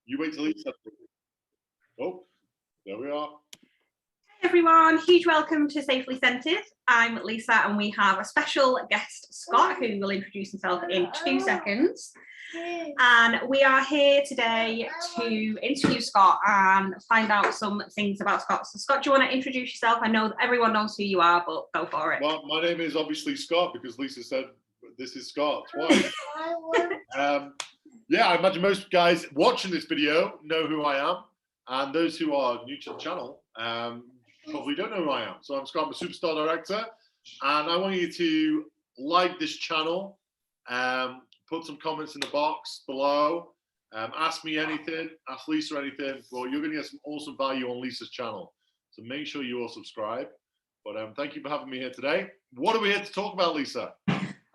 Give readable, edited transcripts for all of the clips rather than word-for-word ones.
You wait till he says it. Oh, there we are. Hey everyone, huge welcome to Safely Scented. I'm Lisa and we have a special guest, Scott, who will introduce himself in 2 seconds. And we are here today to interview Scott and find out some things about Scott. So Scott, do you want to introduce yourself? I know that everyone knows who you are, but go for it. Well, my name is obviously Scott because Lisa said this is Scott twice. Yeah, I imagine most guys watching this video know who I am. And those who are new to the channel probably don't know who I am. So I'm Scott, I'm a superstar director. And I want you to like this channel, put some comments in the box below, ask me anything, ask Lisa anything. Well, you're going to get some awesome value on Lisa's channel. So make sure you all subscribe. But thank you for having me here today. What are we here to talk about, Lisa?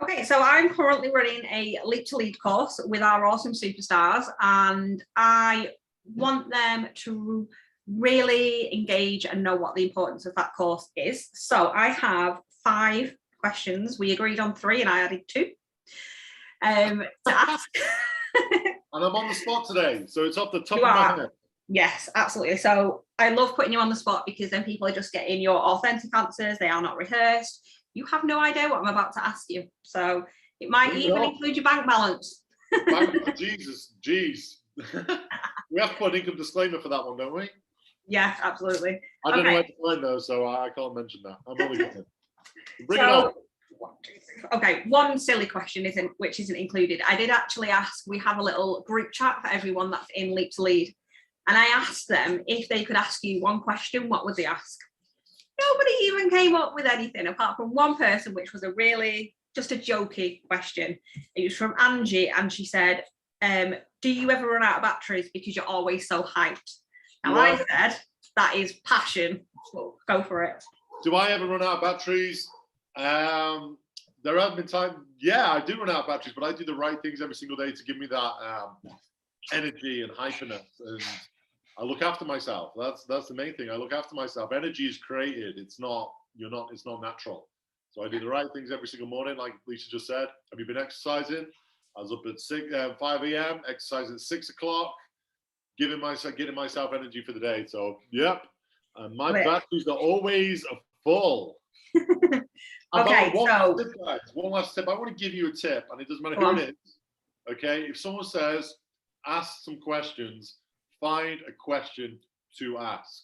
Okay, so I'm currently running a Leap to Lead course with our awesome superstars, and I want them to really engage and know what the importance of that course is. So I have 5 questions. We agreed on 3 and I added 2 to ask. And I'm on the spot today, so it's off the top You of are. my head. Yes, absolutely. So I love putting you on the spot because then people are just getting your authentic answers. They are not rehearsed. You have no idea what I'm about to ask you. So it might even include your bank balance. Jesus, jeez. We have to put an income disclaimer for that one, don't we? Yeah, absolutely. I don't know where to find those, so I can't mention that. I'm only kidding. Bring it on. Okay, one silly question which isn't included. I did actually ask, we have a little group chat for everyone that's in Leap to Lead. And I asked them if they could ask you one question, what would they ask? Nobody even came up with anything apart from one person, which was just a jokey question. It was from Angie, and she said, do you ever run out of batteries because you're always so hyped? Now I said, that is passion. So go for it. Do I ever run out of batteries? There have been times, yeah, I do run out of batteries, but I do the right things every single day to give me that energy and hyperness. And I look after myself. That's the main thing. I look after myself. Energy is created. It's not natural. So I do the right things every single morning, like Lisa just said. Have you been exercising? I was up at 5 a.m., exercising at 6 o'clock, getting myself energy for the day. So, yep. My batteries are always full. Okay, one last tip. I want to give you a tip, and it doesn't matter who it is. Okay, if someone says, ask some questions, find a question to ask.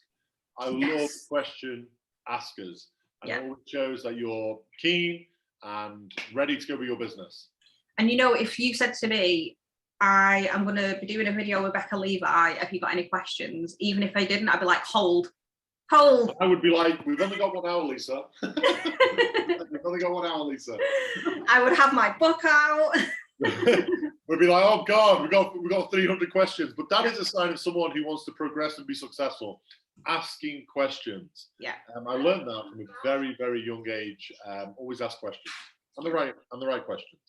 I love question askers. And it always shows that you're keen and ready to go with your business. And you know, if you said to me, I am going to be doing a video with Becca Levi, have you got any questions? Even if I didn't, I'd be like, hold. I would be like, we've only got 1 hour, Lisa. We've only got 1 hour, Lisa. I would have my book out. We'd be like, oh God, we got 300 questions. But that is a sign of someone who wants to progress and be successful. Asking questions. Yeah. I learned that from a very, very young age. Always ask questions. And the right questions.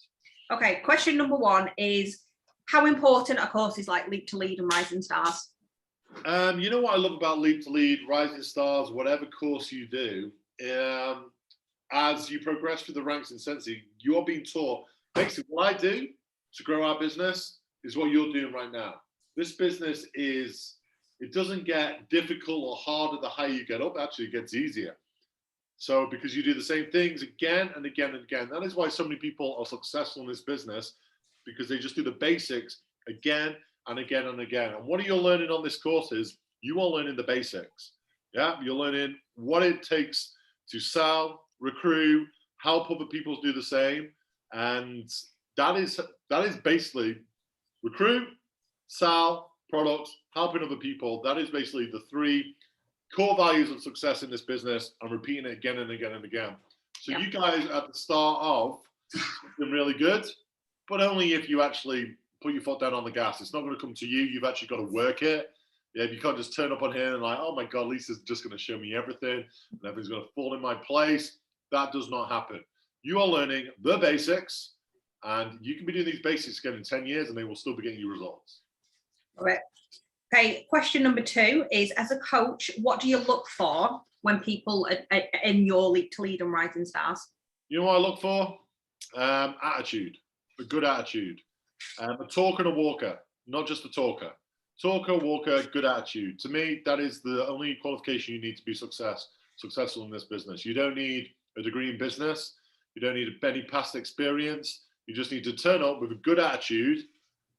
Okay, question number 1 is, how important are courses like Leap to Lead and Rising Stars? You know what I love about Leap to Lead, Rising Stars, whatever course you do, as you progress through the ranks in Scentsy, you are being taught, basically what I do to grow our business is what you're doing right now. This business it doesn't get difficult or harder the higher you get up, actually it gets easier. So because you do the same things again and again and again. That is why so many people are successful in this business, because they just do the basics again and again and again. And what you're learning on this course is you are learning the basics. Yeah, you're learning what it takes to sell, recruit, help other people do the same. And that is basically recruit, sell, products, helping other people. That is basically the 3 core values of success in this business, and repeating it again and again and again. So you guys at the start of been really good, but only if you actually put your foot down on the gas. It's not going to come to you. You've actually got to work it. Yeah, you can't just turn up on here and like, oh my God, Lisa's just going to show me everything and everything's going to fall in my place. That does not happen. You are learning the basics, and you can be doing these basics again in 10 years and they will still be getting you results. All right. Okay, question number 2 is, as a coach, what do you look for when people are in your Leap to Lead and Rising Stars? You know what I look for? Attitude, a good attitude. A talker and a walker, not just a talker. Talker, walker, good attitude. To me, that is the only qualification you need to be successful in this business. You don't need a degree in business. You don't need any past experience. You just need to turn up with a good attitude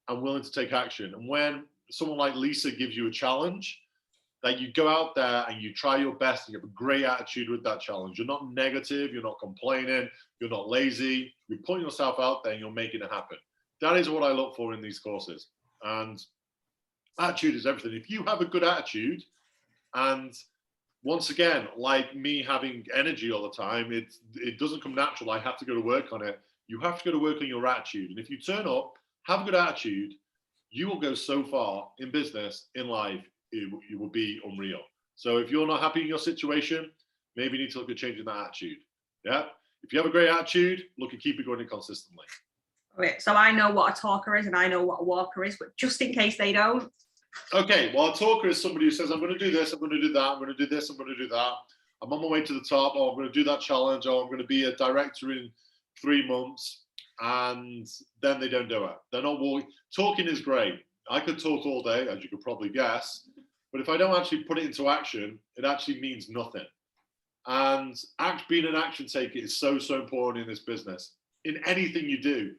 and willing to take action. And when someone like Lisa gives you a challenge, that you go out there and you try your best and you have a great attitude with that challenge. You're not negative, you're not complaining, you're not lazy, you're putting yourself out there and you're making it happen. That is what I look for in these courses. And attitude is everything. If you have a good attitude, and once again, like me having energy all the time, it doesn't come natural. I have to go to work on it. You have to go to work on your attitude. And if you turn up, have a good attitude, you will go so far in business, in life, it will be unreal. So if you're not happy in your situation, maybe you need to look at changing that attitude. Yeah. If you have a great attitude, look at keep it going consistently. Okay, so I know what a talker is and I know what a walker is, but just in case they don't. Okay, well, a talker is somebody who says, I'm going to do this, I'm going to do that, I'm going to do this, I'm going to do that. I'm on my way to the top, or I'm going to do that challenge, or I'm going to be a director in 3 months, and then they don't do it. They're not walking. Talking is great. I could talk all day, as you could probably guess, but if I don't actually put it into action, it actually means nothing. And being an action taker is so, so important in this business, in anything you do.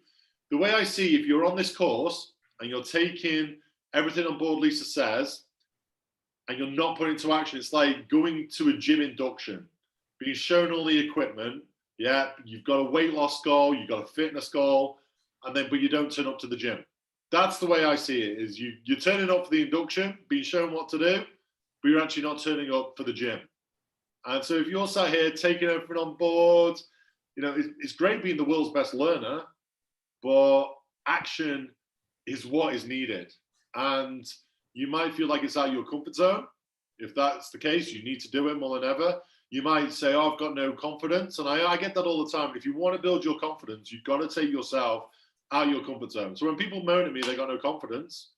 The way I see, if you're on this course and you're taking everything on board Lisa says, and you're not putting into action, it's like going to a gym induction, being shown all the equipment. Yeah, you've got a weight loss goal, you've got a fitness goal, but you don't turn up to the gym. That's the way I see it, is you're turning up for the induction, being shown what to do, but you're actually not turning up for the gym. And so if you're sat here taking everything on board, it's great being the world's best learner, but action is what is needed. And you might feel like it's out of your comfort zone. If that's the case, you need to do it more than ever. You might say, oh, I've got no confidence. And I get that all the time. If you want to build your confidence, you've got to take yourself out of your comfort zone. So when people moan at me, they got no confidence.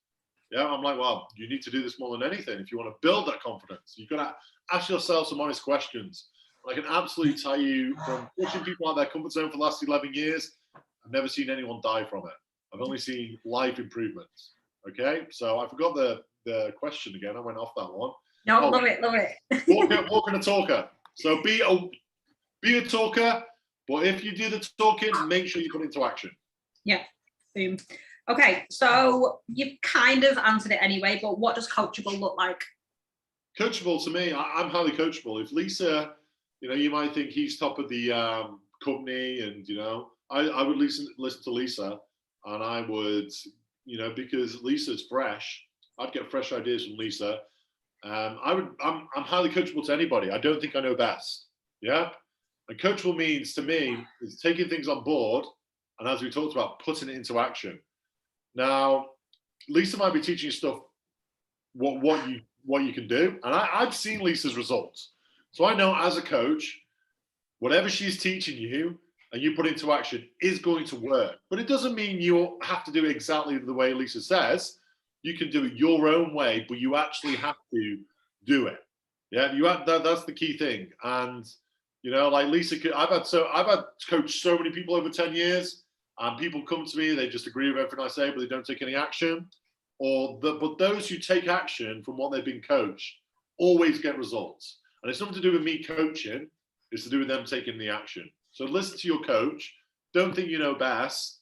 Yeah, I'm like, well, you need to do this more than anything. If you want to build that confidence, you've got to ask yourself some honest questions. I can absolutely tell you, from pushing people out of their comfort zone for the last 11 years, I've never seen anyone die from it. I've only seen life improvements. Okay, so I forgot the question again. I went off that one. No, love it. Walking a talker. So be a talker, but if you do the talking, make sure you put it into action. Yeah, boom. Okay, so you've kind of answered it anyway, but what does coachable look like? Coachable, to me, I'm highly coachable. If Lisa, you might think he's top of the company, and I would listen to Lisa, and I would, because Lisa's fresh, I'd get fresh ideas from Lisa. I'm highly coachable to anybody. I don't think I know best. Yeah, and coachable means to me is taking things on board, and as we talked about, putting it into action. Now, Lisa might be teaching you stuff, what you can do, and I've seen Lisa's results, so I know as a coach, whatever she's teaching you and you put into action is going to work. But it doesn't mean you have to do it exactly the way Lisa says. You can do it your own way, but you actually have to do it. Yeah, that's the key thing. And like Lisa, I've had coached so many people over 10 years, and people come to me, they just agree with everything I say, but they don't take any action. But those who take action from what they've been coached always get results. And it's nothing to do with me coaching, it's to do with them taking the action. So listen to your coach, don't think you know best,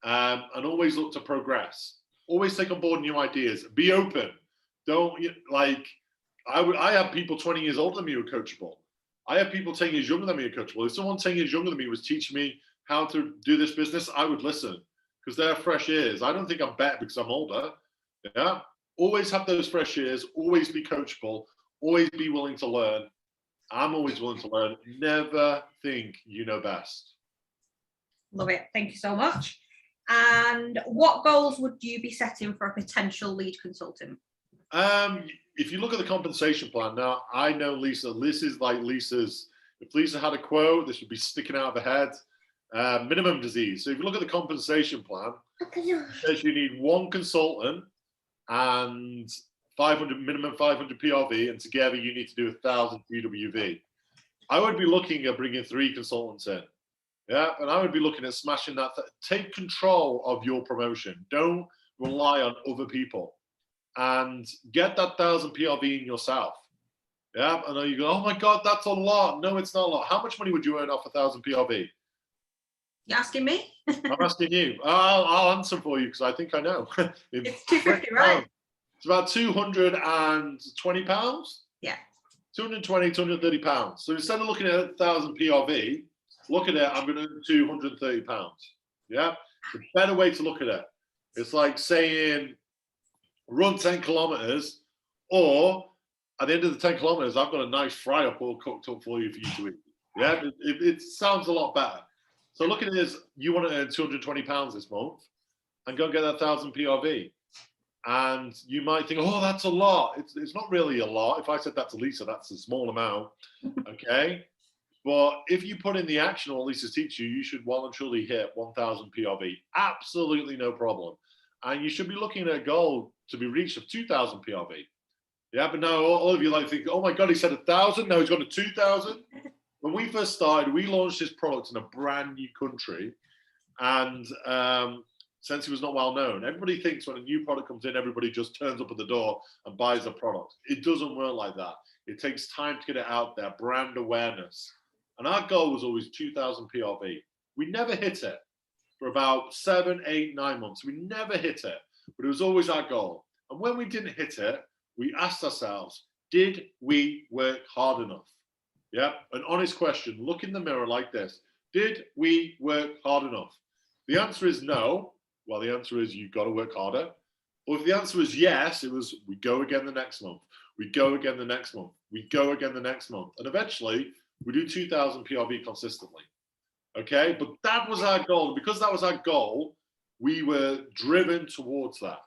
and always look to progress. Always take on board new ideas. Be open. Don't I have people 20 years older than me who are coachable. I have people 10 years younger than me who are coachable. If someone 10 years younger than me was teaching me how to do this business, I would listen, because they're fresh ears. I don't think I'm better because I'm older. Yeah. Always have those fresh ears. Always be coachable. Always be willing to learn. I'm always willing to learn. Never think you know best. Love it. Thank you so much. And what goals would you be setting for a potential lead consultant? If you look at the compensation plan, now I know Lisa, this is like Lisa's, if Lisa had a quote, this would be sticking out of her head. Minimum disease. So if you look at the compensation plan, it says you need one consultant and minimum 500 PRV, and together you need to do 1,000 PWV. I would be looking at bringing 3 consultants in. Yeah, and I would be looking at smashing that. Take control of your promotion. Don't rely on other people. and get that 1,000 PRV in yourself. Yeah, I know you go, oh my God, that's a lot. No, it's not a lot. How much money would you earn off 1,000 PRV? You're asking me? I'm asking you. I'll answer for you because I think I know. It's 250, right? It's about £220. Yeah. 220, 230 pounds. So instead of looking at 1,000 PRV, look at it, I'm going to earn 230 pounds. Yeah. It's a better way to look at it. It's like saying run 10 kilometers, or at the end of the 10 kilometers, I've got a nice fry up all cooked up for you to eat. Yeah. It sounds a lot better. So look at it as you want to earn 220 pounds this month and go and get that 1,000 PRV. And you might think, oh, that's a lot. It's not really a lot. If I said that to Lisa, that's a small amount. Okay. But if you put in the action what Lisa's teach you, you should well and truly hit 1,000 PRV. Absolutely no problem. And you should be looking at a goal to be reached of 2,000 PRV. Yeah, but now all of you like think, oh my God, he said 1,000. Now he's gone to 2,000. When we first started, we launched this product in a brand new country. And Scentsy was not well known. Everybody thinks when a new product comes in, everybody just turns up at the door and buys the product. It doesn't work like that. It takes time to get it out there, brand awareness. And our goal was always 2,000 PRV. We never hit it for about 7, 8, 9 months. We never hit it, but it was always our goal. And when we didn't hit it, we asked ourselves, did we work hard enough? Yeah, an honest question. Look in the mirror like this. Did we work hard enough? The answer is no. Well, the answer is you've got to work harder. Or if the answer is yes, it was we go again the next month. We go again the next month. We go again the next month. And eventually, we do 2,000 PRV consistently. Okay? But that was our goal. And because that was our goal, we were driven towards that.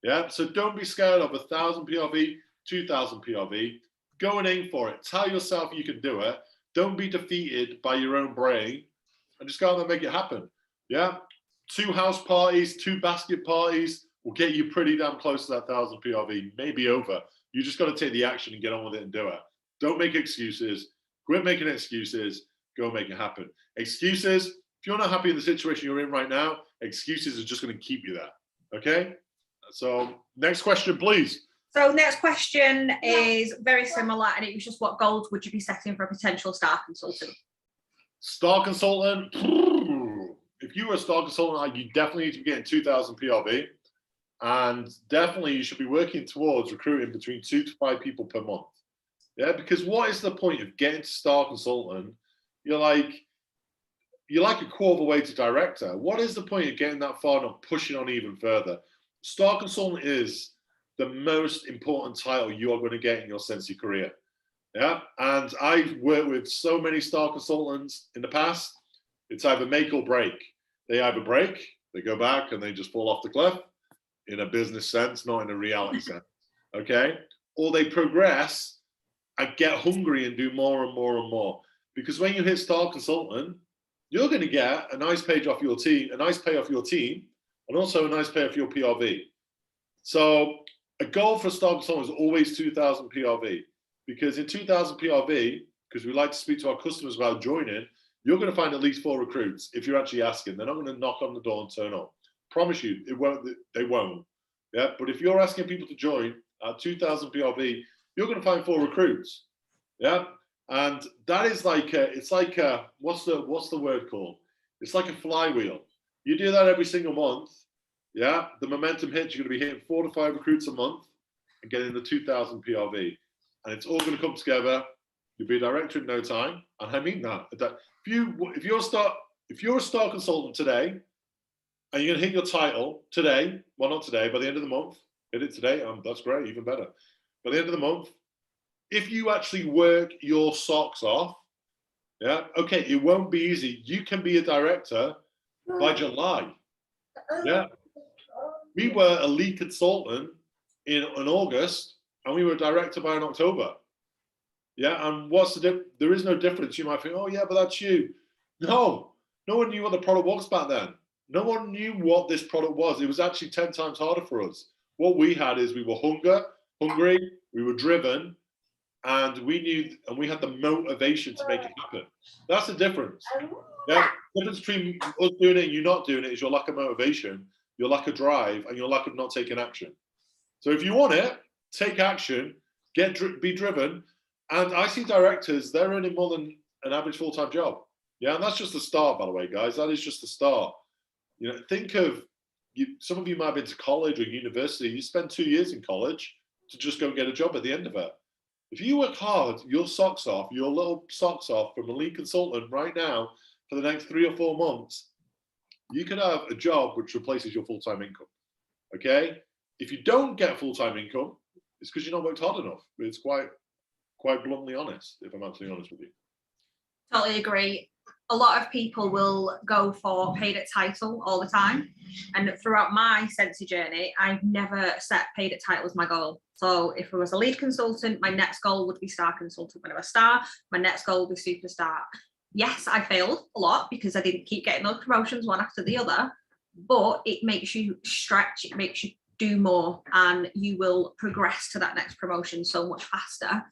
Yeah? So don't be scared of 1,000 PRV, 2,000 PRV. Go and aim for it. Tell yourself you can do it. Don't be defeated by your own brain. And just go out and make it happen. Yeah? 2 house parties, 2 basket parties will get you pretty damn close to that 1,000 PRV, maybe over. You just got to take the action and get on with it and do it. Don't make excuses. Quit making excuses. Go make it happen. Excuses, if you're not happy in the situation you're in right now, excuses are just going to keep you there. Okay? So next question, please. So next question is very similar, and it was just what goals would you be setting for a potential star consultant? Star consultant, if you were a star consultant, you definitely need to be getting 2,000 PRV. And definitely you should be working towards recruiting between 2 to 5 people per month. Yeah, because what is the point of getting to star consultant? You're like a quarter of the way to director. What is the point of getting that far and not pushing on even further? Star consultant is the most important title you are going to get in your Scentsy career. Yeah, and I've worked with so many star consultants in the past. It's either make or break. They either break, they go back and they just fall off the cliff in a business sense, not in a reality sense. Okay? Or they progress and get hungry and do more and more and more. Because when you hit star consultant, you're going to get a nice pay off your team, and also a nice pay off your PRV. So a goal for a star consultant is always 2,000 PRV. Because in 2,000 PRV, because we like to speak to our customers about joining, you're going to find at least 4 recruits if you're actually asking. They're not going to knock on the door and turn up. Promise you, they won't. Yeah, but if you're asking people to join at 2,000 PRV, you're going to find 4 recruits. Yeah, and that is like what's the word called? It's like a flywheel. You do that every single month. Yeah, the momentum hits. You're going to be hitting 4 to 5 recruits a month and getting the 2,000 PRV, and it's all going to come together. You'll be a director in no time, and I mean that. If you're a star consultant today, and you're going to hit your title today, well, not today, by the end of the month, hit it today, that's great, even better. By the end of the month, if you actually work your socks off, yeah, okay, it won't be easy. You can be a director by July. Yeah. We were a lead consultant in August, and we were a director by in October. Yeah, and there is no difference. You might think, oh yeah, but that's you. No one knew what the product was back then. No one knew what this product was. It was actually 10 times harder for us. What we had is we were hungry, we were driven, and we knew, and we had the motivation to make it happen. That's the difference. Yeah, the difference between us doing it and you not doing it is your lack of motivation, your lack of drive, and your lack of not taking action. So if you want it, take action, be driven. And I see directors, they're earning more than an average full-time job. Yeah, and that's just the start, by the way, guys. That is just the start. You know, think of some of you might have been to college or university. You spend 2 years in college to just go and get a job at the end of it. If you work hard, your little socks off from a lead consultant right now for the next 3 or 4 months, you could have a job which replaces your full-time income. Okay? If you don't get full-time income, it's because you've not worked hard enough. It's quite bluntly honest, if I'm absolutely honest with you. Totally agree. A lot of people will go for paid at title all the time. And throughout my Scentsy journey, I've never set paid at title as my goal. So if I was a lead consultant, my next goal would be star consultant. When I was star, my next goal would be superstar. Yes, I failed a lot because I didn't keep getting those promotions one after the other, but it makes you stretch, it makes you do more, and you will progress to that next promotion so much faster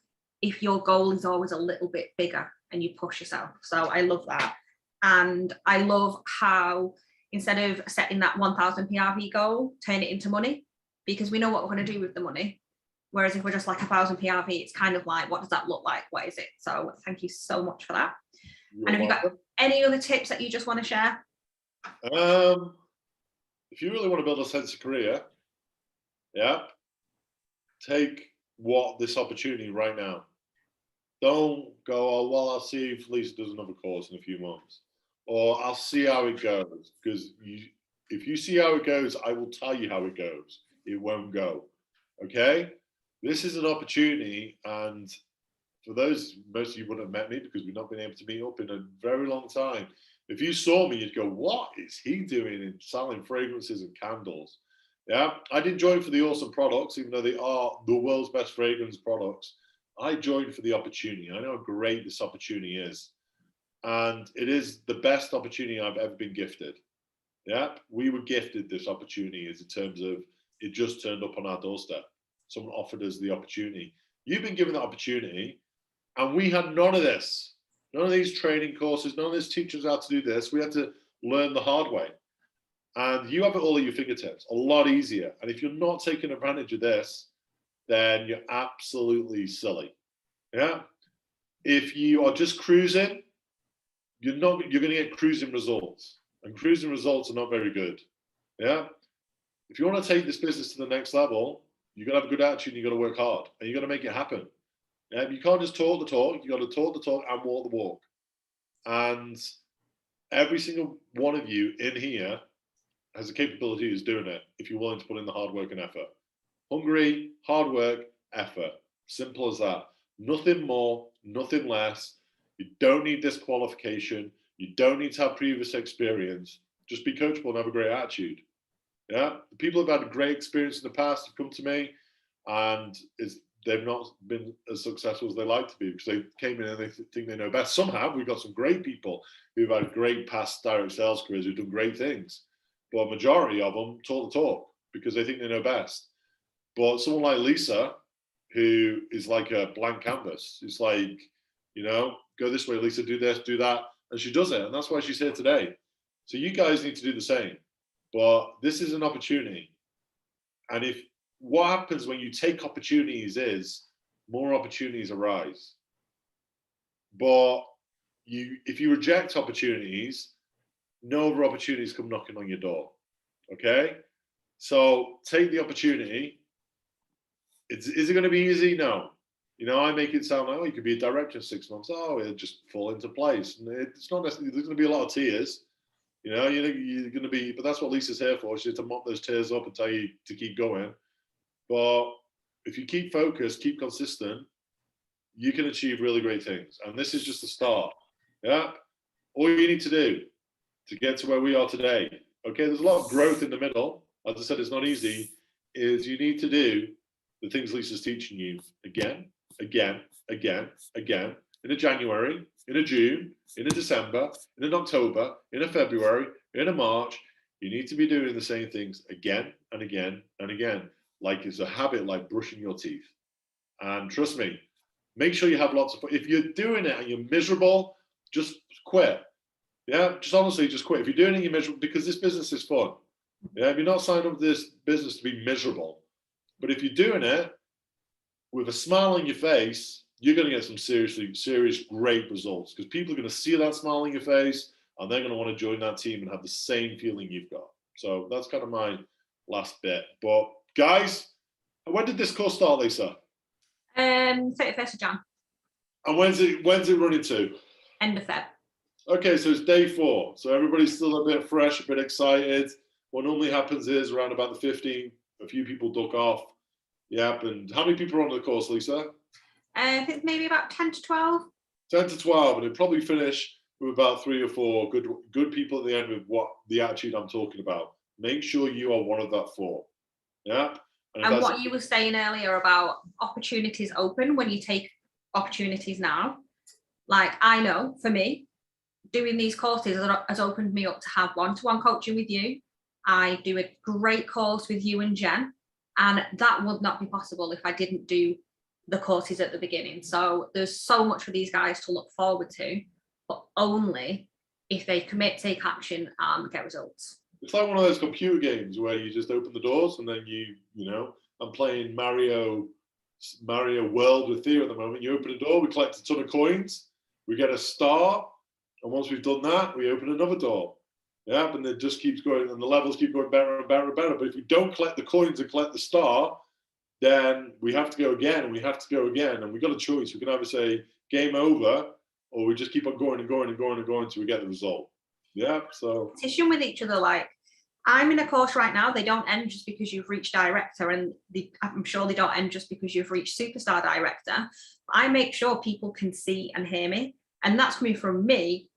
if your goal is always a little bit bigger and you push yourself. So I love that. And I love how instead of setting that 1,000 PRV goal, turn it into money, because we know what we're going to do with the money. Whereas if we're just like 1,000 PRV, it's kind of like, what does that look like? What is it? So thank you so much for that. And have you got any other tips that you just want to share? If you really want to build a Scentsy career, yeah, take this opportunity right now. Don't go, oh, well, I'll see if Lisa does another course in a few months, or I'll see how it goes. Because if you see how it goes, I will tell you how it goes. It won't go. Okay? This is an opportunity, and for those, most of you wouldn't have met me because we've not been able to meet up in a very long time. If you saw me, you'd go, what is he doing in selling fragrances and candles? Yeah, I didn't join for the awesome products, even though they are the world's best fragrance products. I joined for the opportunity. I know how great this opportunity is. And it is the best opportunity I've ever been gifted. Yeah, we were gifted this opportunity in terms of it just turned up on our doorstep. Someone offered us the opportunity. You've been given the opportunity, and we had none of this. None of these training courses, none of this teaching us how to do this. We had to learn the hard way. And you have it all at your fingertips, a lot easier. And if you're not taking advantage of this, then you're absolutely silly. Yeah. If you are just cruising, you're going to get cruising results. And cruising results are not very good. Yeah. If you want to take this business to the next level, you've got to have a good attitude and you've got to work hard and you've got to make it happen. Yeah? You can't just talk the talk, you've got to talk the talk and walk the walk. And every single one of you in here has the capability of doing it if you're willing to put in the hard work and effort. Hungry, hard work, effort. Simple as that. Nothing more, nothing less. You don't need disqualification. You don't need to have previous experience. Just be coachable and have a great attitude. Yeah, the people who've had a great experience in the past have come to me, and they've not been as successful as they like to be because they came in and they think they know best. Some have. We've got some great people who've had great past direct sales careers who've done great things, but a majority of them talk the talk because they think they know best. But someone like Lisa, who is like a blank canvas, it's like, you know, go this way, Lisa, do this, do that, and she does it, and that's why she's here today. So you guys need to do the same. But this is an opportunity. And what happens when you take opportunities is more opportunities arise. But if you reject opportunities, no other opportunities come knocking on your door. Okay? So take the opportunity. Is it going to be easy? No. You know, I make it sound like, oh, you could be a director in 6 months. Oh, it'll just fall into place. And it's not necessarily, there's going to be a lot of tears. You know, you're going to be, but that's what Lisa's here for. She's to mop those tears up and tell you to keep going. But if you keep focused, keep consistent, you can achieve really great things. And this is just the start. Yeah. All you need to do to get to where we are today, okay, there's a lot of growth in the middle. As I said, it's not easy, is you need to do the things Lisa's teaching you again, in a January, in a June, in a December, in an October, in a February, in a March. You need to be doing the same things again and again and again, like it's a habit, like brushing your teeth. And trust me, make sure you have lots of fun. If you're doing it and you're miserable, just quit. Yeah, just honestly, just quit. If you're doing it and you're miserable, because this business is fun. Yeah, if you're not signed up to this business to be miserable, But if you're doing it with a smile on your face, you're going to get some serious, great results, because people are going to see that smile on your face and they're going to want to join that team and have the same feeling you've got. So that's kind of my last bit. But guys, when did this course start, Lisa? 31st of Jan. And when's it running to? End of Feb. Okay, so it's day 4. So everybody's still a bit fresh, a bit excited. What normally happens is around about the 15th, a few people duck off. Yep. And how many people are on the course, Lisa? I think maybe about 10 to 12. 10 to 12, and it'll probably finish with about 3 or 4 good people at the end with what the attitude I'm talking about. Make sure you are one of that 4. Yeah. And what you were saying earlier about opportunities open when you take opportunities now. Like, I know for me, doing these courses has opened me up to have one-to-one coaching with you. I do a great course with you and Jen, and that would not be possible if I didn't do the courses at the beginning. So there's so much for these guys to look forward to, but only if they commit, take action, and get results. It's like one of those computer games where you just open the doors and then you know, I'm playing Mario World with Theo at the moment. You open a door, we collect a ton of coins, we get a star, and once we've done that, we open another door. Yeah, and it just keeps going, and the levels keep going better and better and better. But if we don't collect the coins and collect the star, then we have to go again, and we have to go again, and we've got a choice. We can either say game over, or we just keep on going and going and going and going until we get the result. Yeah, so competition with each other. Like, I'm in a course right now, they don't end just because you've reached director, and I'm sure they don't end just because you've reached superstar director. I make sure people can see and hear me, and that's coming from me,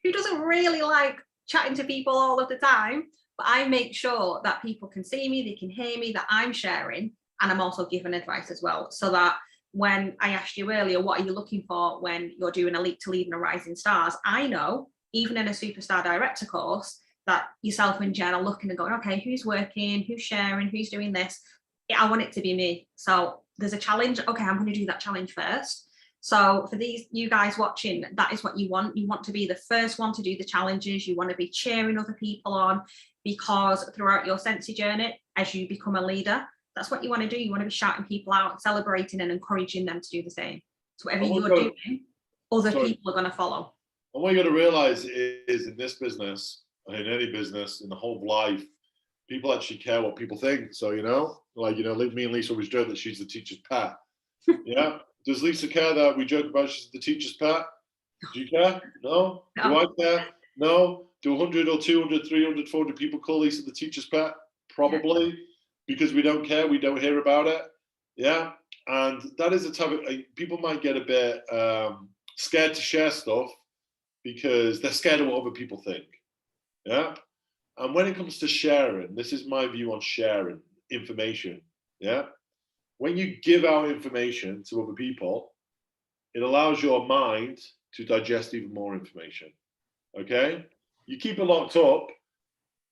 who doesn't really like chatting to people all of the time, but I make sure that people can see me, they can hear me, that I'm sharing, and I'm also giving advice as well, so that when I asked you earlier, what are you looking for when you're doing a Leap to Lead and a Rising Stars? I know, even in a superstar director course, that yourself and Jen are looking and going, okay, who's working, who's sharing, who's doing this? I want it to be me. So there's a challenge. Okay, I'm going to do that challenge first. So for you guys watching, that is what you want. You want to be the first one to do the challenges. You want to be cheering other people on, because throughout your Scentsy journey, as you become a leader, that's what you want to do. You want to be shouting people out, celebrating and encouraging them to do the same. So whatever you're doing, other people are going to follow. And what you got to realize is, in this business, in any business, in the whole of life, people actually care what people think. So, me and Lisa always joke that she's the teacher's pet. Yeah. Does Lisa care that we joke about she's the teacher's pet? Do you care? No? Do I care? No? Do 100 or 200, 300, 400 people call Lisa the teacher's pet? Probably. Yeah. Because we don't care. We don't hear about it. Yeah. And that is the type of, people might get a bit scared to share stuff because they're scared of what other people think. Yeah. And when it comes to sharing, this is my view on sharing information. Yeah. When you give out information to other people, it allows your mind to digest even more information. Okay? You keep it locked up,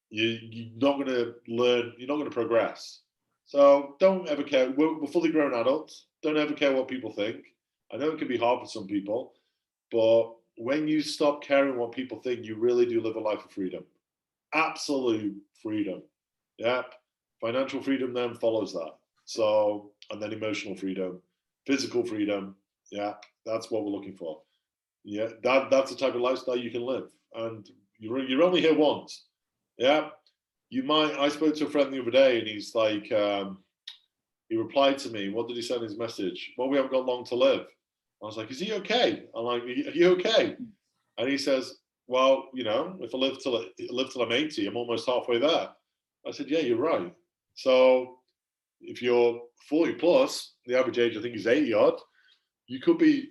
you're not going to learn, you're not going to progress. So don't ever care. We're fully grown adults. Don't ever care what people think. I know it can be hard for some people, but when you stop caring what people think, you really do live a life of freedom. Absolute freedom. Yep. Financial freedom then follows that. So, and then emotional freedom, physical freedom. Yeah, that's what we're looking for. Yeah, that's the type of lifestyle you can live. And you're only here once. Yeah. I spoke to a friend the other day, and he's like, he replied to me. What did he say in his message? Well, we haven't got long to live. I was like, is he okay? I'm like, are you okay? And he says, well, if I live till I'm 80, I'm almost halfway there. I said, yeah, you're right. So if you're 40 plus, the average age I think is 80 odd, you could be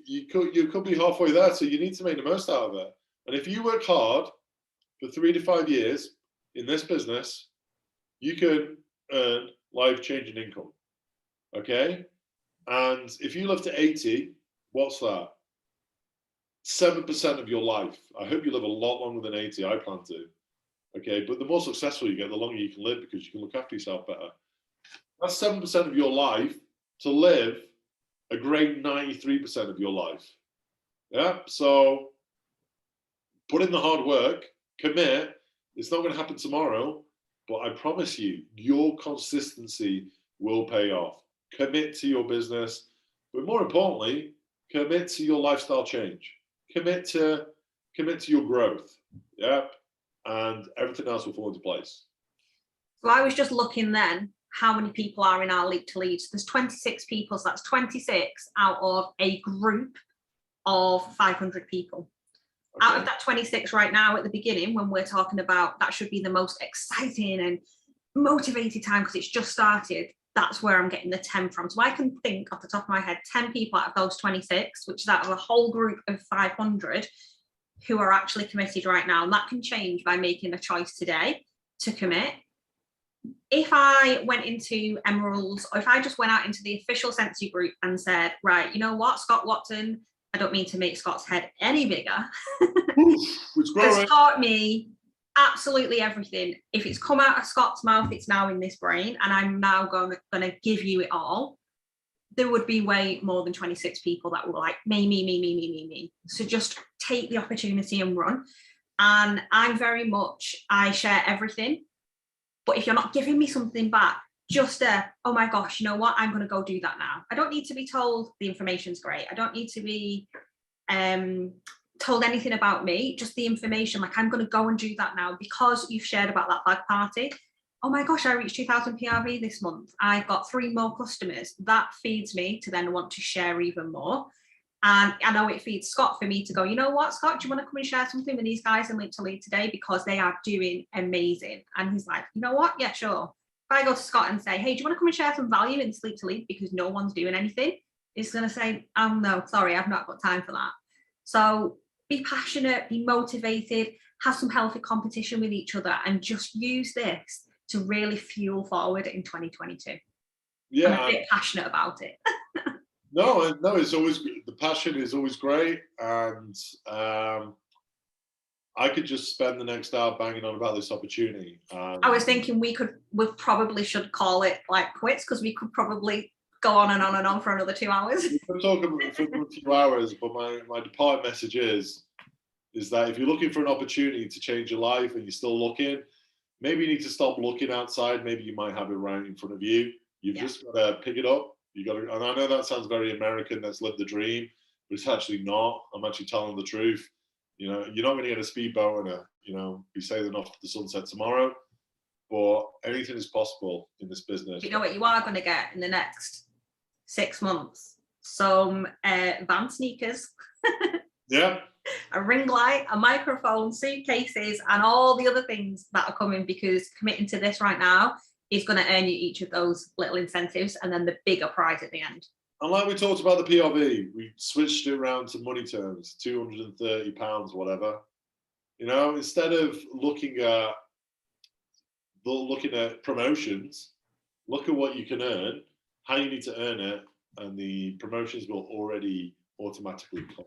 halfway there. So you need to make the most out of it. And if you work hard for 3 to 5 years in this business, you can earn life-changing income. Okay? And if you live to 80, what's that? 7% of your life. I hope you live a lot longer than 80. I plan to. Okay, but the more successful you get, the longer you can live, because you can look after yourself better. That's 7% of your life to live a great 93% of your life. Yeah, so put in the hard work, commit. It's not going to happen tomorrow, but I promise you, your consistency will pay off. Commit to your business, but more importantly, commit to your lifestyle change. Commit to your growth. Yep. And everything else will fall into place. So I was just looking then how many people are in our Leap to Lead. So there's 26 people, so that's 26 out of a group of 500 people. Okay. Out of that 26 right now at the beginning, when we're talking about that should be the most exciting and motivated time because it's just started, that's where I'm getting the 10 from. So I can think off the top of my head 10 people out of those 26, which is out of a whole group of 500 who are actually committed right now. And that can change by making a choice today to commit. If I went into Emeralds, or if I just went out into the official Scentsy group and said, right, you know what, Scott Watson, I don't mean to make Scott's head any bigger, has taught me absolutely everything. If it's come out of Scott's mouth, it's now in this brain, and I'm now going to give you it all. There would be way more than 26 people that were like, me. So just take the opportunity and run. And I'm very much, I share everything. But if you're not giving me something back, just oh my gosh, you know what? I'm going to go do that now. I don't need to be told the information's great. I don't need to be told anything about me, just the information. Like, I'm going to go and do that now because you've shared about that flag party. Oh my gosh, I reached 2,000 PRV this month. I've got 3 more customers. That feeds me to then want to share even more. And I know it feeds Scott for me to go, you know what, Scott, do you want to come and share something with these guys in Leap to Lead today? Because they are doing amazing. And he's like, you know what? Yeah, sure. If I go to Scott and say, hey, do you want to come and share some value in this Leap to Lead because no one's doing anything? He's going to say, no, sorry, I've not got time for that. So be passionate, be motivated, have some healthy competition with each other, and just use this to really fuel forward in 2022. Yeah, I'm a bit passionate about it. No, it's always, the passion is always great, and I could just spend the next hour banging on about this opportunity. I was thinking we probably should call it like quits, because we could probably go on and on and on for another 2 hours. We could talk about for a few hours, but my departing message is that if you're looking for an opportunity to change your life and you're still looking, maybe you need to stop looking outside. Maybe you might have it right in front of you. You've just got to pick it up. You got to, and I know that sounds very American, let's live the dream, but it's actually not. I'm actually telling the truth. You know, you're not going to get a speedboat and be sailing off to the sunset tomorrow, but anything is possible in this business. You know what you are going to get in the next 6 months? Some van sneakers. Yeah. A ring light, a microphone, suitcases, and all the other things that are coming, because committing to this right now is going to earn you each of those little incentives and then the bigger prize at the end. And like we talked about the PRV, we switched it around to money terms, £230, whatever. Instead of looking at promotions, look at what you can earn, how you need to earn it, and the promotions will already automatically come.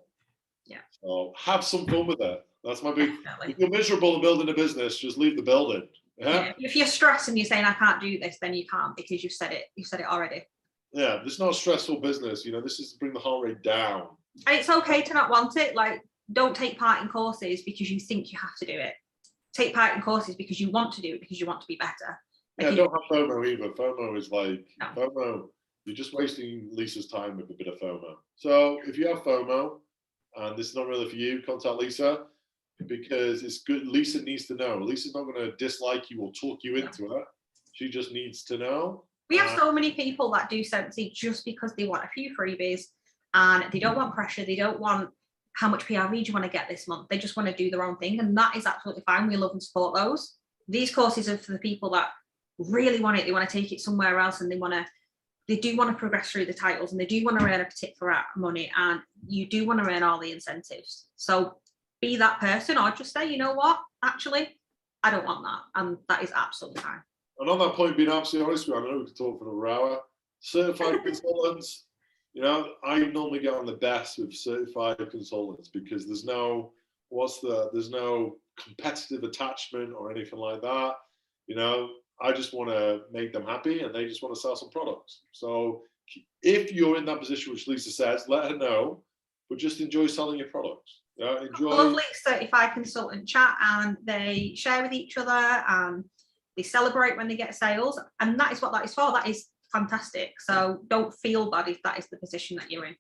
Yeah. So have some fun with it. That's my big. If you're miserable in building a business, just leave the building. Yeah? If you're stressed and you're saying I can't do this, then you can't, because you've said it. You said it already. Yeah, this is not a stressful business. This is to bring the heart rate down. And it's okay to not want it. Like, don't take part in courses because you think you have to do it. Take part in courses because you want to do it, because you want to be better. Like, don't have FOMO either. FOMO is like FOMO. You're just wasting Lisa's time with a bit of FOMO. So if you have FOMO, and this is not really for you, contact Lisa, because it's good. Lisa needs to know. Lisa's not going to dislike you or talk you into it. She just needs to know. We have so many people that do Scentsy just because they want a few freebies, and they don't want pressure. They don't want how much PRV do you want to get this month. They just want to do their own thing, and that is absolutely fine. We love and support those. These courses are for the people that really want it. They want to take it somewhere else, and they do want to progress through the titles, and they do want to earn a particular money, and you do want to earn all the incentives. So be that person, or just say, you know what, actually, I don't want that. And that is absolutely fine. And on that point, being absolutely honest with you, I know we could talk for another hour. Certified consultants, I normally get on the desk with certified consultants, because there's no competitive attachment or anything like that. I just want to make them happy, and they just want to sell some products. So if you're in that position, which Lisa says, let her know, but just enjoy selling your products. Enjoy. Lovely certified consultant chat, and they share with each other, and they celebrate when they get sales. And that is what that is for. That is fantastic. So don't feel bad if that is the position that you're in.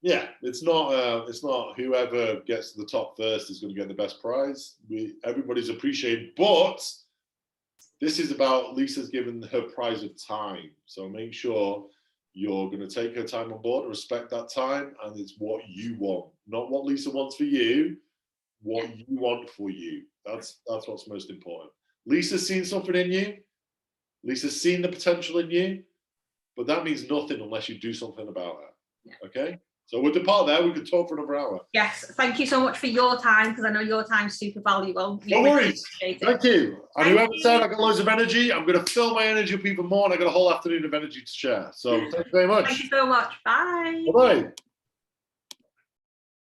Yeah, it's not whoever gets to the top first is going to get the best prize. Everybody's appreciated, but this is about Lisa's given her prize of time. So make sure you're going to take her time on board and respect that time, and it's what you want, not what Lisa wants for you, what you want for you. That's what's most important. Lisa's seen something in you. Lisa's seen the potential in you, but that means nothing unless you do something about it. Yeah. Okay? So we'll depart there. We could talk for another hour. Yes. Thank you so much for your time, because I know your time's super valuable. No worries. Thank you. And whoever said I got loads of energy, I'm going to fill my energy up even more, and I got a whole afternoon of energy to share. So thank you very much. Thank you so much. Bye. Bye-bye.